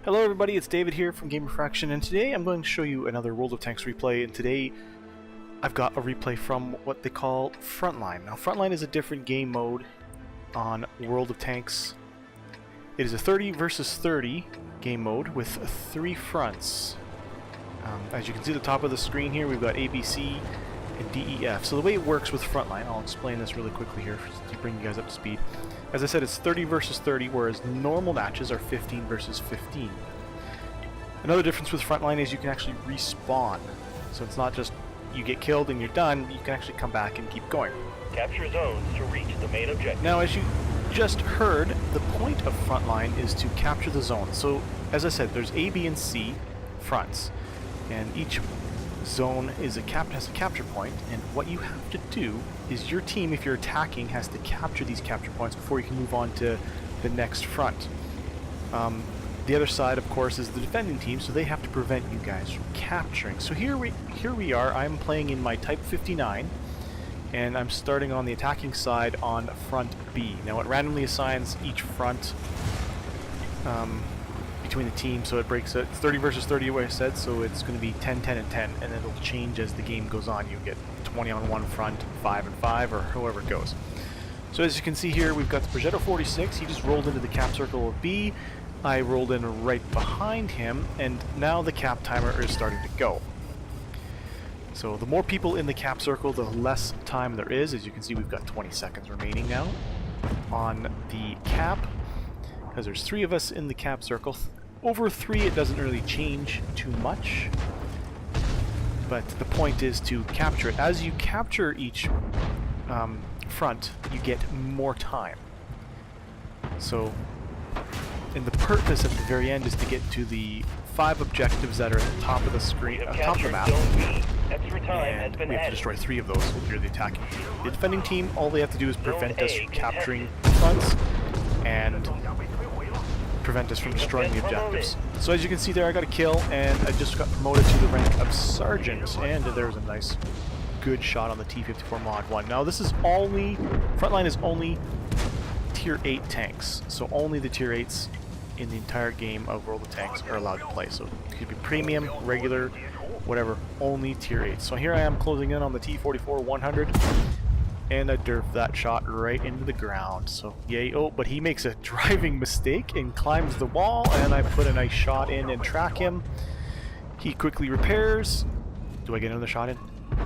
Hello everybody, it's David here from Game Refraction, and today I'm going to show you another World of Tanks replay, and today I've got a replay from what they call FrontLine. Now FrontLine is a different game mode on World of Tanks. It is a 30 versus 30 game mode with 3 fronts. As you can see at the top of the screen here, we've got A, B, C, and D, E, F. So the way it works with FrontLine, I'll explain this really quickly here to bring you guys up to speed. As I said, it's 30 versus 30, whereas normal matches are 15 versus 15. Another difference with FrontLine is you can actually respawn. So it's not just you get killed and you're done, you can actually come back and keep going. Capture zones to reach the main objective. Now, as you just heard, the point of FrontLine is to capture the zone. So, as I said, there's A, B, and C fronts, and each zone is has a capture point, and what you have to do is your team, if you're attacking, has to capture these capture points before you can move on to the next front. The other side, of course, is the defending team, so they have to prevent you guys from capturing. So here we are. I'm playing in my Type 59, and I'm starting on the attacking side on front B. Now it randomly assigns each front between the teams, so it breaks it. It's 30 versus 30, what I said, so it's going to be 10, 10, and 10, and it'll change as the game goes on. You get 20 on one front, 5 and 5, or however it goes. So as you can see here, we've got the Projeto 46. He just rolled into the cap circle of B. I rolled in right behind him, and now the cap timer is starting to go. So the more people in the cap circle, the less time there is. As you can see, we've got 20 seconds remaining now on the cap, because there's 3 of us in the cap circle. Over 3, it doesn't really change too much, but the point is to capture it. As you capture each front, you get more time. So, and the purpose at the very end is to get to the 5 objectives that are at the top of the screen, top of the map, and we have to destroy 3 of those if you're the attacking team. The defending team, all they have to do is prevent us from capturing fronts and prevent us from destroying the objectives. So as you can see there, I got a kill, and I just got promoted to the rank of Sergeant, and there's a nice good shot on the T-54 Mod 1. Now this is only, FrontLine is only Tier 8 tanks, so only the Tier 8s in the entire game of World of Tanks are allowed to play. So it could be premium, regular, whatever, only Tier 8. So here I am closing in on the T-44 100, and I derped that shot right into the ground. So yay. Oh, but he makes a driving mistake and climbs the wall, and I put a nice shot in and track him. He quickly repairs. Do I get another shot in?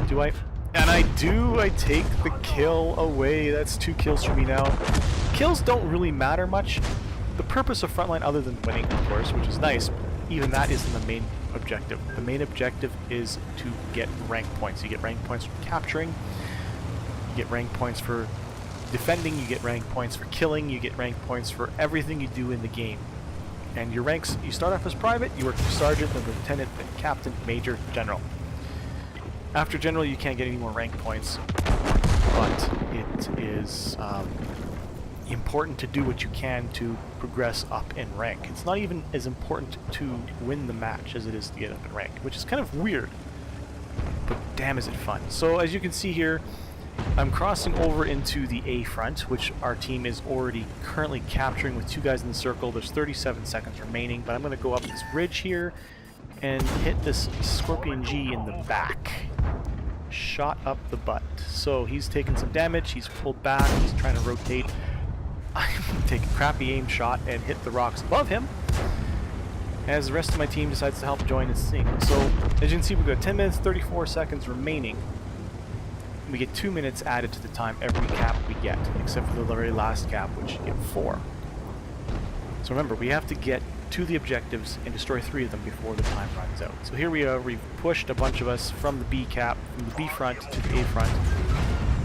Do I? And I do. I take the kill away. That's 2 kills for me now. Kills don't really matter much. The purpose of FrontLine, other than winning, of course, which is nice, even that isn't the main objective. The main objective is to get rank points. You get rank points from capturing, you get rank points for defending, you get rank points for killing, you get rank points for everything you do in the game. And your ranks, you start off as private, you work for sergeant, then lieutenant, then captain, major, general. After general, you can't get any more rank points, but it is important to do what you can to progress up in rank. It's not even as important to win the match as it is to get up in rank, which is kind of weird, but damn is it fun. So as you can see here, I'm crossing over into the A front, which our team is already currently capturing with 2 guys in the circle. There's 37 seconds remaining, but I'm going to go up this bridge here and hit this Scorpion G in the back. Shot up the butt. So he's taking some damage, he's pulled back, he's trying to rotate. I take a crappy aim shot and hit the rocks above him, as the rest of my team decides to help join and sing. So as you can see, we've got 10 minutes 34 seconds remaining. We get 2 minutes added to the time every cap we get, except for the very last cap, which you get 4. So remember, we have to get to the objectives and destroy 3 of them before the time runs out. So here we are, we've pushed a bunch of us from the B cap, from the B front to the A front.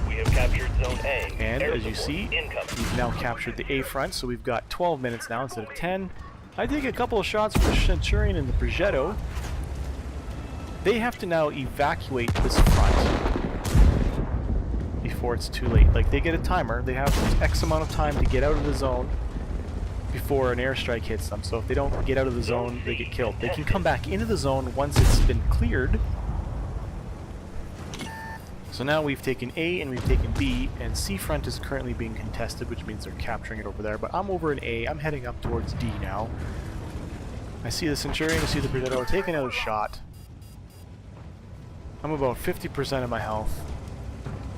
We have captured Zone A. And as you see, we've now captured the A front, so we've got 12 minutes now instead of 10. I take a couple of shots for Centurion and the Projeto. They have to now evacuate this front before it's too late. Like, they get a timer, they have X amount of time to get out of the zone before an airstrike hits them. So if they don't get out of the zone, they get killed. They can come back into the zone once it's been cleared. So now we've taken A and we've taken B, and C front is currently being contested, which means they're capturing it over there. But I'm over in A. I'm heading up towards D now. I see the Centurion, I see the Projeto taking out a shot. I'm about 50% of my health.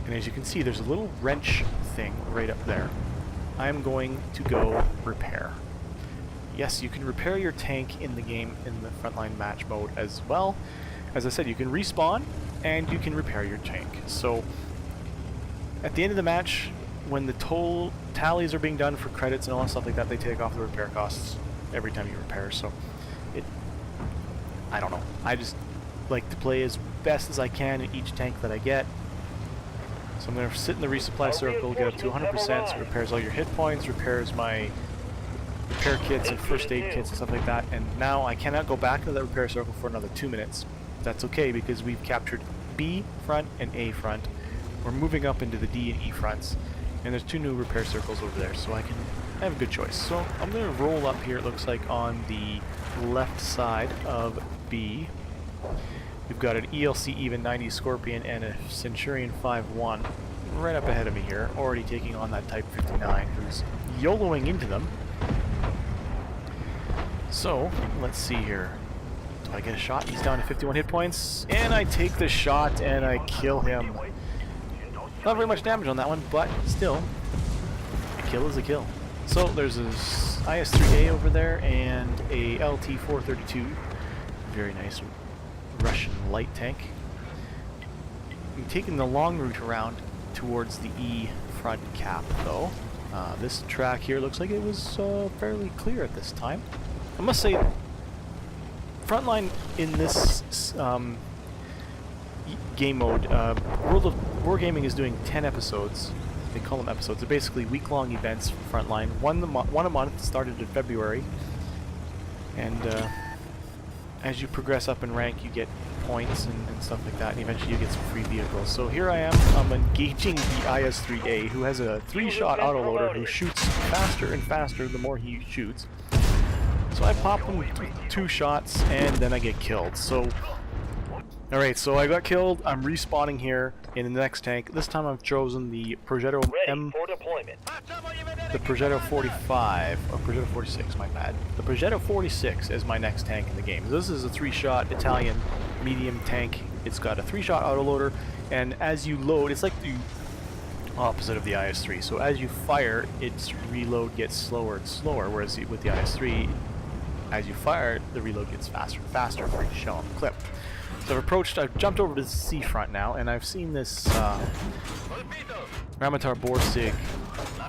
And as you can see, there's a little wrench thing right up there. I'm going to go repair. Yes, you can repair your tank in the game in the frontline match mode as well. As I said, you can respawn and you can repair your tank. So at the end of the match, when the toll tallies are being done for credits and all that stuff like that, they take off the repair costs every time you repair. So I don't know. I just like to play as best as I can in each tank that I get. So I'm going to sit in the resupply circle, get up to 100%, so repairs all your hit points, repairs my repair kits and first aid kits and stuff like that. And now I cannot go back to that repair circle for another 2 minutes. That's okay because we've captured B front and A front. We're moving up into the D and E fronts, and there's 2 new repair circles over there, so I have a good choice. So I'm going to roll up here, it looks like on the left side of B. We've got an ELC even 90 Scorpion and a Centurion 5-1 right up ahead of me here, already taking on that Type 59 who's YOLOing into them. So, let's see here. Do I get a shot? He's down to 51 hit points, and I take the shot and I kill him. Not very much damage on that one, but still, a kill is a kill. So there's a IS-3A over there and a LT-432. Very nice Russian light tank. I'm taking the long route around towards the E front cap though. This track here looks like it was fairly clear at this time. I must say, Frontline in this game mode, World of Wargaming is doing 10 episodes. They call them episodes. They're basically week-long events for Frontline. One a month, started in February. And as you progress up in rank, you get points and stuff like that, and eventually you get some free vehicles. So here I am, I'm engaging the IS-3A, who has a 3-shot autoloader who shoots faster and faster the more he shoots. So I pop him 2 shots, and then I get killed. So, alright, so I got killed, I'm respawning here in the next tank. This time I've chosen the Projeto the Projeto 45, or Projeto 46, my bad. The Projeto 46 is my next tank in the game. This is a 3-shot Italian medium tank. It's got a 3-shot autoloader, and as you load, it's like the opposite of the IS-3. So as you fire, its reload gets slower and slower, whereas with the IS-3, as you fire, the reload gets faster and faster for each shell on the clip. So I've jumped over to the C front now, and I've seen this Ramatar Borsig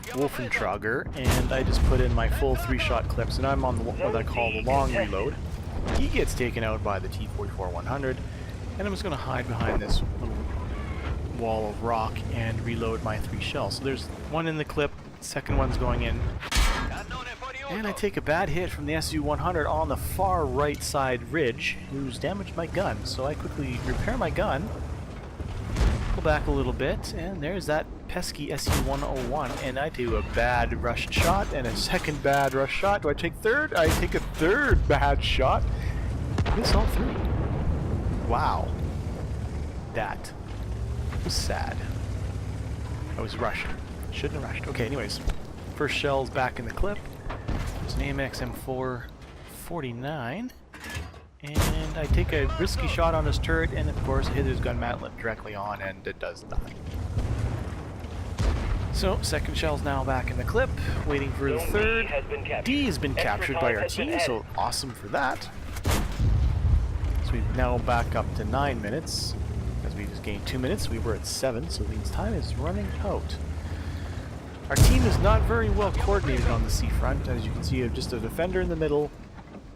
Wolfentrager, and I just put in my full 3-shot clips, and I'm on what I call the long reload. He gets taken out by the T-44-100, and I'm just going to hide behind this little wall of rock and reload my 3 shells. So there's one in the clip, second one's going in. And I take a bad hit from the SU-100 on the far right side ridge, who's damaged my gun. So I quickly repair my gun, pull back a little bit, and there's that pesky SU-101, and I do a bad rush shot and a second bad rush shot. Do I take third? I take a third bad shot. Miss all 3. Wow. That was sad. I was rushing. Shouldn't have rushed. Okay, anyways. First shell's back in the clip. It's an AMX M449. And I take a risky shot on his turret, and of course hit his gun mantlet directly on, and it does nothing. So, second shell's now back in the clip, waiting for the third. D has been captured by our team, so awesome for that. So we've now back up to 9 minutes, as we just gained 2 minutes. We were at 7, so it means time is running out. Our team is not very well coordinated on the C front. As you can see, I have just a defender in the middle,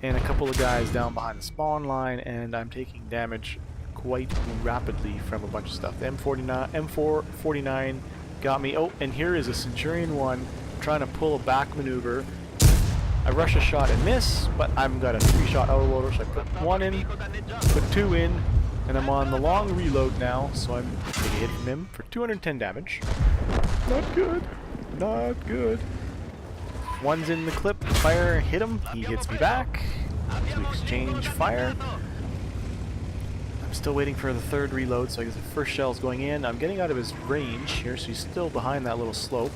and a couple of guys down behind the spawn line, and I'm taking damage quite rapidly from a bunch of stuff. The M449 got me. Oh, and here is a Centurion 1 trying to pull a back maneuver. I rush a shot and miss, but I've got a 3-shot autoloader, so I put 1 in, put 2 in, and I'm on the long reload now, so I'm taking a hit from him for 210 damage. Not good. Not good. 1's in the clip, fire, hit him, he hits me back. So we exchange fire. I'm still waiting for the third reload, so I guess the first shell's going in. I'm getting out of his range here, so he's still behind that little slope.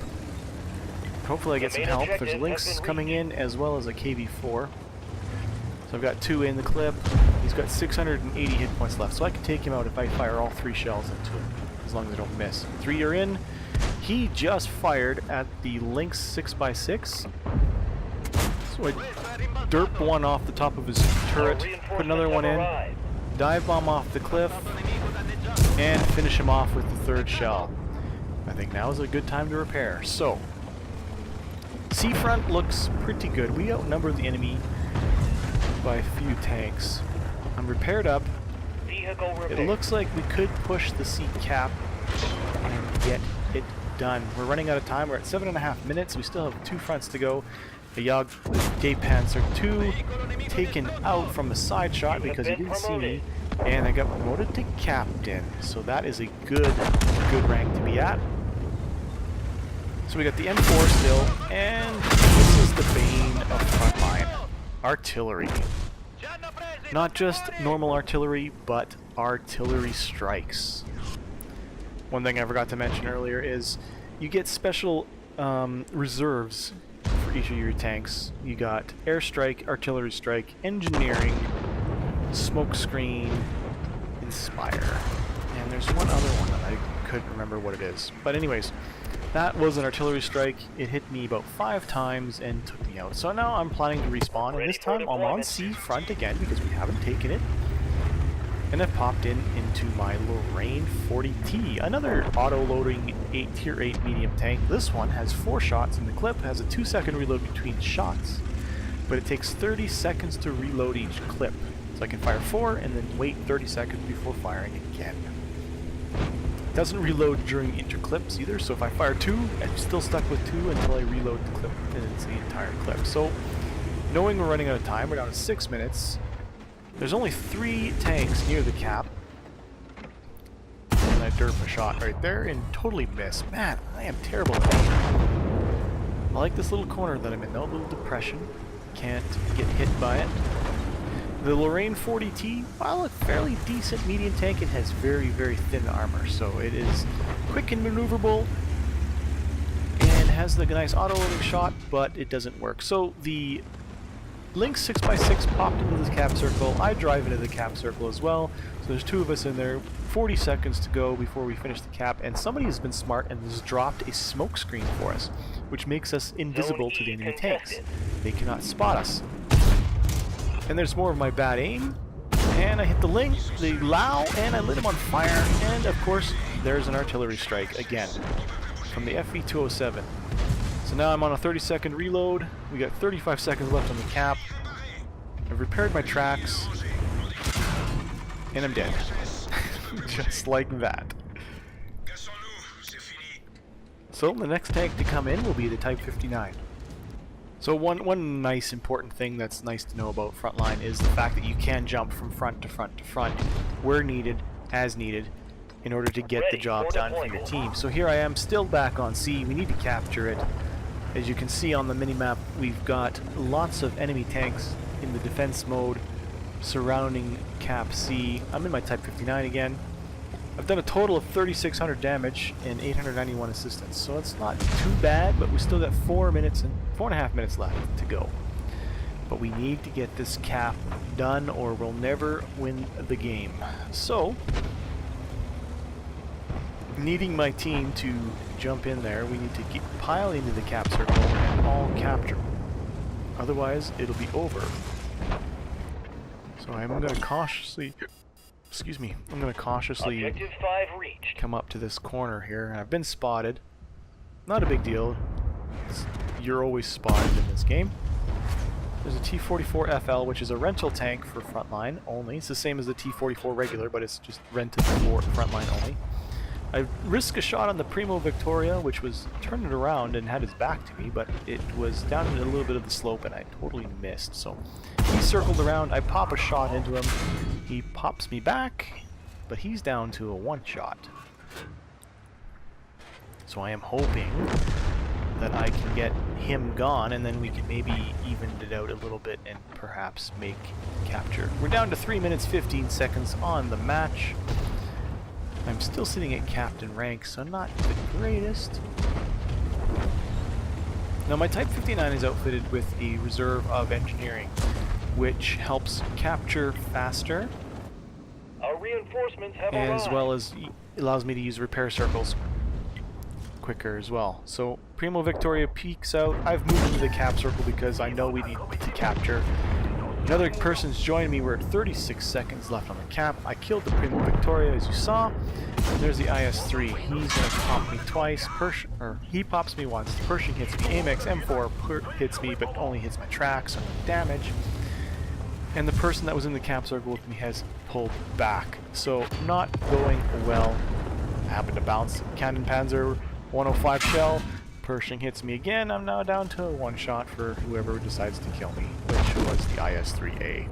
Hopefully I get some help. There's Lynx coming in, as well as a KV-4. So I've got 2 in the clip. He's got 680 hit points left, so I can take him out if I fire all 3 shells into him, as long as I don't miss. 3 are in. He just fired at the Lynx 6x6. So I derp one off the top of his turret, put another one in, dive bomb off the cliff, and finish him off with the 3rd shell. I think now is a good time to repair. So, seafront looks pretty good. We outnumber the enemy by a few tanks. I'm repaired up. It looks like we could push the sea cap and get it done. We're running out of time. We're at 7.5 minutes. We still have 2 fronts to go. The Gay Panzer 2 taken out from a side shot because he didn't see me, and I got promoted to captain. So that is a good rank to be at. So we got the M4 still, and this is the bane of frontline. Artillery. Not just normal artillery, but artillery strikes. One thing I forgot to mention earlier is you get special reserves for each of your tanks. You got airstrike, artillery strike, engineering, smokescreen, inspire, and there's one other one that I couldn't remember what it is. But anyways, that was an artillery strike. It hit me about 5 times and took me out. So now I'm planning to respawn, and this time I'm on sea front again because we haven't taken it. And I've popped into my Lorraine 40T, another auto-loading tier 8 medium tank. This one has 4 shots in the clip, has a 2-second reload between shots, but it takes 30 seconds to reload each clip. So I can fire 4 and then wait 30 seconds before firing again. It doesn't reload during interclips either, so if I fire 2, I'm still stuck with 2 until I reload the clip, and it's the entire clip. So, knowing we're running out of time, we're down to 6 minutes. There's only 3 tanks near the cap. And I derp a shot right there and totally miss. Man, I am terrible at aim. I like this little corner that I'm in, though, a little depression. Can't get hit by it. The Lorraine 40T, while a fairly decent medium tank, it has very, very thin armor. So it is quick and maneuverable and has the nice auto-loading shot, but it doesn't work. So the Lynx 6x6 popped into the cap circle. I drive into the cap circle as well. So there's 2 of us in there. 40 seconds to go before we finish the cap, and somebody has been smart and has dropped a smoke screen for us, which makes us invisible to the enemy tanks. They cannot spot us. And there's more of my bad aim, and I hit the Lynx, the Lao, and I lit him on fire, and of course there's an artillery strike again from the FV207. So now I'm on a 30-second reload. We got 35 seconds left on the cap. I've repaired my tracks, and I'm dead. Just like that. So the next tank to come in will be the Type 59. So one nice important thing that's nice to know about Frontline is the fact that you can jump from front to front to front where needed, as needed, in order to get the job done for your team. So here I am, still back on sea. We need to capture it. As you can see on the minimap, we've got lots of enemy tanks in the defense mode surrounding Cap C. I'm in my Type 59 again. I've done a total of 3,600 damage and 891 assistance, so it's not too bad, but we still got 4.5 minutes left to go. But we need to get this cap done or we'll never win the game. So, needing my team to jump in there, we need to pile into the cap circle and all capture. Otherwise, it'll be over. So I'm going to cautiously... Excuse me. I'm going to cautiously Objective 5 reached. come up to this corner here. I've been spotted. Not a big deal. You're always spotted in this game. There's a T-44 FL, which is a rental tank for Frontline only. It's the same as the T-44 regular, but it's just rented for Frontline only. I risked a shot on the Primo Victoria, which was turning around and had his back to me, but it was down in a little bit of the slope and I totally missed. So he circled around, I pop a shot into him, he pops me back, but he's down to a 1 shot. So I am hoping that I can get him gone and then we can maybe even it out a little bit and perhaps make capture. We're down to 3 minutes 15 seconds on the match. I'm still sitting at captain rank, so not the greatest. Now my Type 59 is outfitted with a reserve of engineering. which helps capture faster, Our reinforcements have as arrived. well as allows me to use repair circles quicker as well. So Primo Victoria peeks out. I've moved into the cap circle because I know we need to capture. Another person's joined me. We're at 36 seconds left on the cap. I killed the Primo Victoria, as you saw. And there's the IS-3. He's going to pop me twice. He pops me once. Pershing hits me. Amex M4 hits me, but only hits my tracks, so no damage. And the person that was in the cap circle with me has pulled back. So not going well. I happen to bounce Cannon Panzer 105 shell. Pershing hits me again. I'm now down to a one shot for whoever decides to kill me, which was the IS-3A.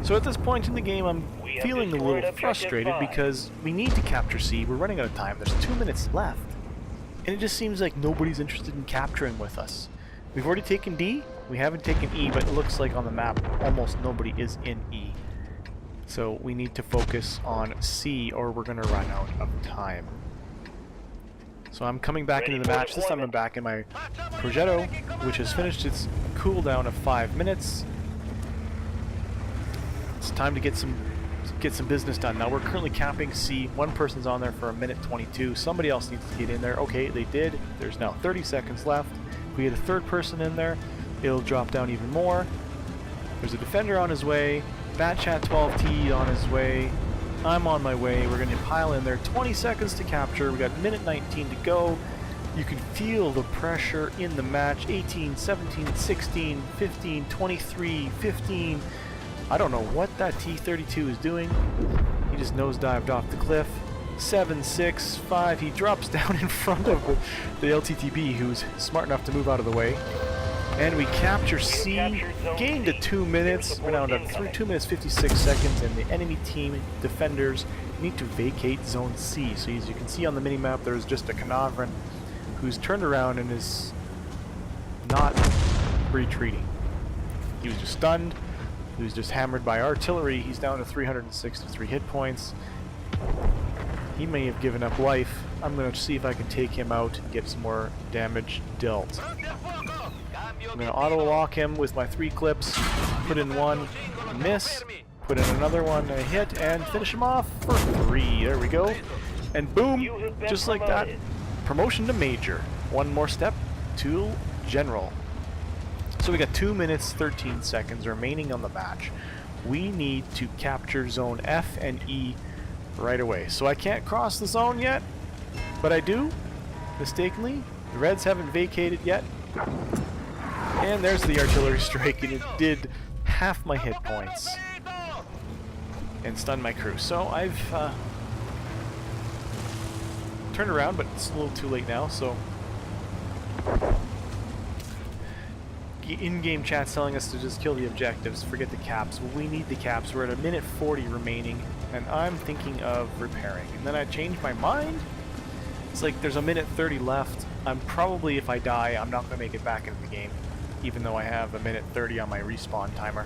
So at this point in the game, I'm feeling a little frustrated because we need to capture C. We're running out of time. There's 2 minutes left. And it just seems like nobody's interested in capturing with us. We've already taken D. We haven't taken E, but it looks like on the map almost nobody is in E. So we need to focus on C or we're going to run out of time. So I'm coming back into the match. This time I'm back in my Projeto, which has finished its cooldown of 5 minutes. It's time to get some business done. Now we're currently capping C. One person's on there for 1:22. Somebody else needs to get in there. Okay, they did. There's now 30 seconds left. If we get a third person in there, it'll drop down even more. There's a defender on his way. Batchat 12T on his way. I'm on my way. We're going to pile in there. 20 seconds to capture. We got 1:19 to go. You can feel the pressure in the match. 18, 17, 16, 15, 23, 15. I don't know what that T-32 is doing. He just nosedived off the cliff. 7, 6, 5. He drops down in front of the LTTB, who's smart enough to move out of the way. And we capture C, gained to 2 minutes. We're now down to 2 minutes 56 seconds, and the enemy team defenders need to vacate Zone C. So as you can see on the minimap, there's just a Canavran who's turned around and is not retreating. He was just stunned. He was just hammered by artillery. He's down to 363 hit points. He may have given up life. I'm going to see if I can take him out and get some more damage dealt. I'm going to auto-lock him with my 3 clips, put in one, miss, put in another one, a hit, and finish him off for 3. There we go. And boom, just like that, promotion to Major. One more step to General. So we got 2 minutes, 13 seconds remaining on the match. We need to capture Zone F and E right away. So I can't cross the zone yet, but I do, mistakenly. The Reds haven't vacated yet. And there's the artillery strike, and it did half my hit points and stunned my crew. So I've turned around, but it's a little too late now. So in-game chat's telling us to just kill the objectives, forget the caps. Well, we need the caps. We're at 1:40 remaining, and I'm thinking of repairing. And then I changed my mind. It's like there's 1:30 left. I'm probably, if I die, I'm not going to make it back into the game, even though I have 1:30 on my respawn timer.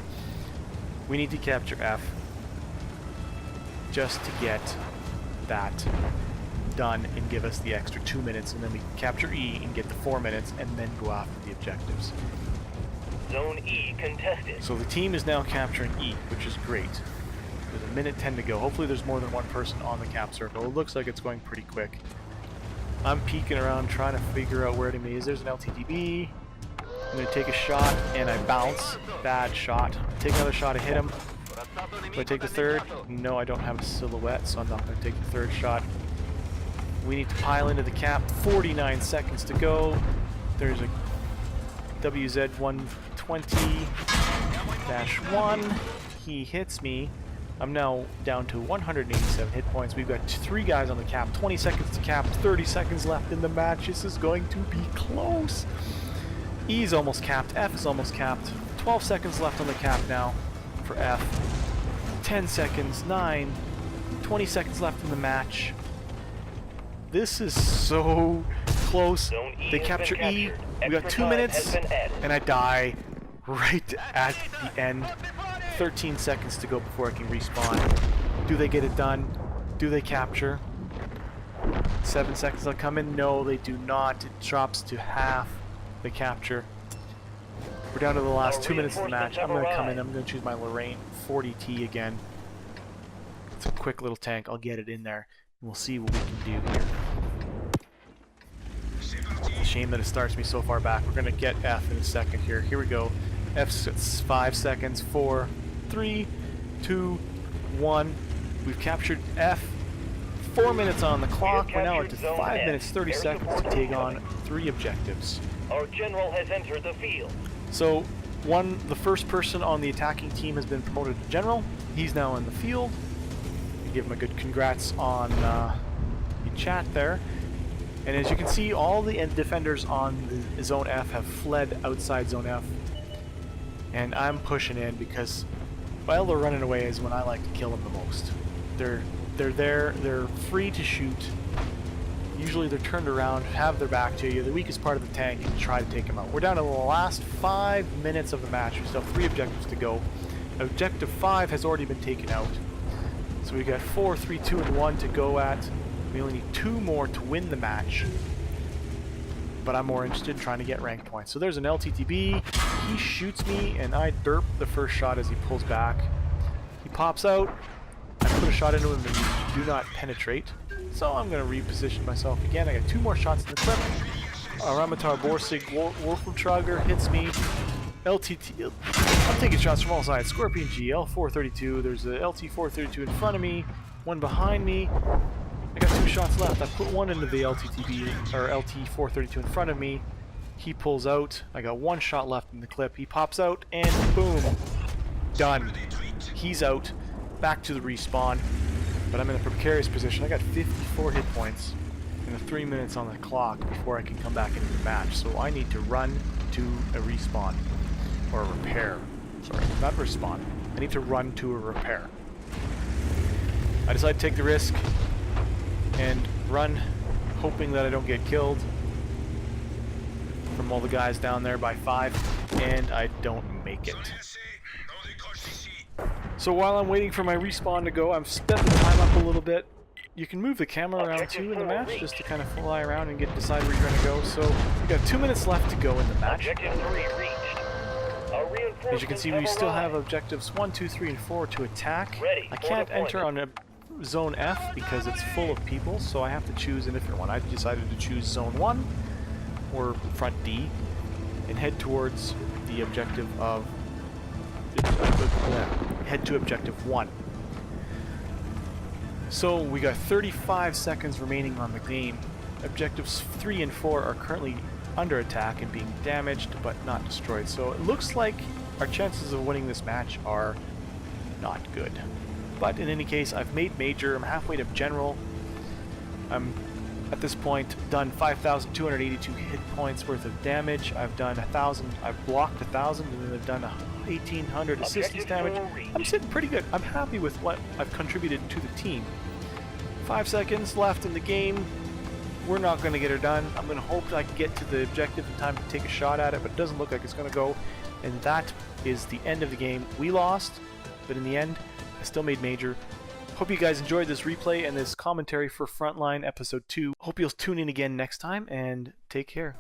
We need to capture F just to get that done and give us the extra 2 minutes, and then we can capture E and get the 4 minutes and then go after the objectives. Zone E contested. So the team is now capturing E, which is great. There's 1:10 to go. Hopefully there's more than one person on the cap circle. It looks like it's going pretty quick. I'm peeking around trying to figure out where he is. There's an LTTB. I'm going to take a shot, and I bounce. Bad shot. Take another shot, I hit him. Do I take the third? No, I don't have a silhouette, so I'm not going to take the third shot. We need to pile into the cap. 49 seconds to go. There's a WZ-120-1. He hits me. I'm now down to 187 hit points. We've got 3 guys on the cap. 20 seconds to cap. 30 seconds left in the match. This is going to be close. E is almost capped. F is almost capped. 12 seconds left on the cap now for F. 10 seconds. 9. 20 seconds left in the match. This is so close. They capture E. We got 2 minutes, and I die right at the end. 13 seconds to go before I can respawn. Do they get it done? Do they capture? 7 seconds, they'll come in. No, they do not. It drops to half the capture. We're down to the last 2 minutes of the match. I'm going to come in. I'm going to choose my Lorraine 40T again. It's a quick little tank. I'll get it in there. And we'll see what we can do here. Shame that it starts me so far back. We're going to get F in a second here. Here we go. F's 5 seconds. 4, 3, 2, 1. We've captured F. 4 minutes on the clock. We're now at 5 minutes 30 seconds to take on 3 objectives. Our general has entered the field. So, the first person on the attacking team has been promoted to general. He's now in the field. We give him a good congrats on the chat there. And as you can see, all the defenders on the Zone F have fled outside Zone F. And I'm pushing in because while they're running away is when I like to kill them the most. They're there, they're free to shoot. Usually they're turned around, have their back to you, the weakest part of the tank, and try to take them out. We're down to the last 5 minutes of the match. We still have 3 objectives to go. Objective 5 has already been taken out. So we got 4, 3, 2, and 1 to go at. We only need 2 more to win the match. But I'm more interested in trying to get rank points. So there's an LTTB. He shoots me, and I derp the first shot as he pulls back. He pops out. I put a shot into him and do not penetrate. So I'm going to reposition myself again. I got 2 more shots in the clip. Ramatar Borsig Wolfentrager hits me. LTT. I'm taking shots from all sides. Scorpion G, L432. There's a LT432 in front of me. 1 behind me. I got 2 shots left. I put 1 into the LTTB, or LT432 in front of me. He pulls out. I got 1 shot left in the clip. He pops out, and boom. Done. He's out. Back to the respawn. But I'm in a precarious position. I got 54 hit points and 3 minutes on the clock before I can come back into the match. So I need to run to a respawn. Or a repair. Sorry, not respawn. I need to run to a repair. I decide to take the risk and run, hoping that I don't get killed from all the guys down there by 5, and I don't make it. So while I'm waiting for my respawn to go, I'm stepping the time up a little bit. You can move the camera around too in the match, just to kind of fly around and decide where you're going to go. So we've got 2 minutes left to go in the match. Objective 3 reached. As you can see, we still have objectives 1, 2, 3, and 4 to attack. I can't enter on a Zone F because it's full of people, so I have to choose a different one. I decided to choose Zone 1 or Front D and head towards the objective of head to objective 1. So we got 35 seconds remaining on the game. Objectives 3 and 4 are currently under attack and being damaged but not destroyed. So it looks like our chances of winning this match are not good. But in any case, I've made Major. I'm halfway to General. I'm at this point done 5,282 hit points worth of damage. I've done 1,000. I've blocked 1,000, and then I've done 1,800 assistance damage. I'm sitting pretty good. I'm happy with what I've contributed to the team. 5 seconds left in the game. We're not going to get her done. I'm going to hope that I can get to the objective in time to take a shot at it, but it doesn't look like it's going to go. And that is the end of the game. We lost, but in the end, I still made Major. Hope you guys enjoyed this replay and this commentary for Frontline Episode 2. Hope you'll tune in again next time, and take care.